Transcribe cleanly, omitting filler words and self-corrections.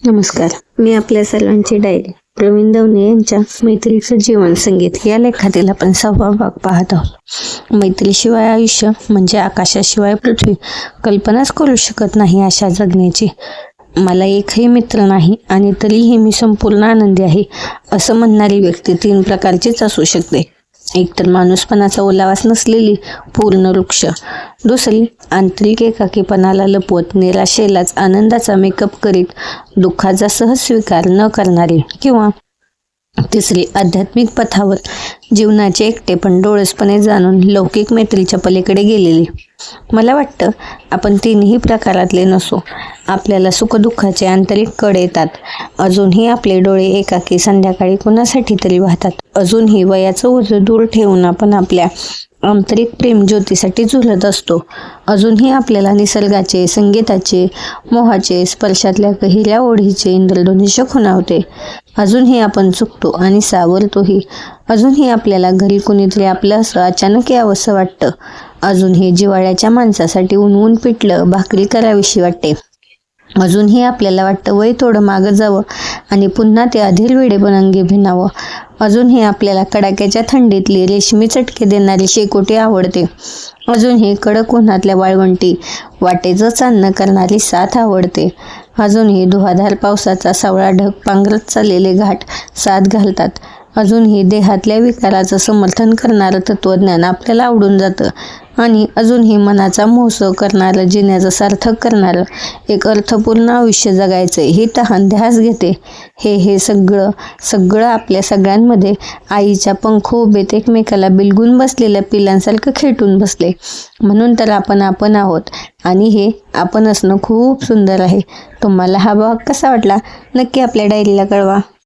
नमस्कार. मी आपल्या सर्वांची डायरी प्रवीण दवणे यांच्या मैत्रीचं जीवन संगीत या लेखातील आपण 6वा भाग पाहत आहोत. मैत्रीशिवाय आयुष्य म्हणजे आकाशाशिवाय पृथ्वी. कल्पनाच करू शकत नाही अशा जगण्याची. मला एकही मित्र नाही आणि तरीही मी संपूर्ण आनंदी आहे असं म्हणणारी व्यक्ती 3 प्रकारचीच असू शकते. एक तर माणूसपणाचा ओलावाच नसलेली पूर्ण वृक्ष, दुसरी आंतरिक एकाकीपणाला लपवत निराशेलाच आनंदाचा मेकअप करीत दुःखाचा सहज स्वीकार न करणारी, किंवा तिसरी आध्यात्मिक पथावर जीवनाचे एकटेपण डोळसपणे जाणून लौकिक मैत्रीच्या पलीकडे गेलेली. मला वाटतं आपण 3ही प्रकारातले नसो. आपल्याला सुखदुःखाचे आंतरिक कड येतात. अजूनही आपले डोळे एकाकी संध्याकाळी कुणासाठी तरी वाहतात. अजूनही वयाचं ओझं दूर ठेवून आपण आपल्या आंतरिक प्रेम ज्योतीसाठी झुलत असतो. अजूनही आपल्याला निसर्गाचे, संगीताचे, मोहाचे, स्पर्शातल्या गहिऱ्या ओढीचे इंद्रधनुष्य खुणावते. अजूनही आपण चुकतो आणि सावरतोही. अजूनही आपल्याला घरी कुणीतरी आपलं असं अचानक यावंसं वाटतं. अजूनही जिव्हाळ्याच्या माणसासाठी ऊन पिठलं भाकरी करावीशी वाटते. अजूनही आपल्याला वाटतं वय थोडं मागं जावं आणि पुन्हा ते अधीर वेडेपण अंगी भिनावं. अजूनही आपल्याला कडाक्याच्या थंडीतली रेशमी चटके देणारी शेकोटी आवडते. अजूनही कडक उन्हातल्या वाळवंटी वाटेचं चालणं करणारी साथ आवडते. अजूनही धुवाधार पावसाचा सावळा ढग पांघरत चाललेले घाट साथ घालतात. अजूनही देहातल्या विकाराचं समर्थन करणारं तत्वज्ञान आपल्याला आवडून जातं. आणि अजूनही मनाचा मोहसव करणारं, जिण्याचं सार्थक करणारं एक अर्थपूर्ण आयुष्य जगायचं ही तहान ध्यास घेते. हे सगळं आपल्या सगळ्यांमध्ये आईच्या पंखोबेत एकमेकाला बिलगून बसलेल्या पिलांसारखं खेटून बसले. म्हणून तर आपण आहोत आणि हे आपण असणं खूप सुंदर आहे. तुम्हाला हा भाग कसा वाटला नक्की आपल्या डायरीला कळवा.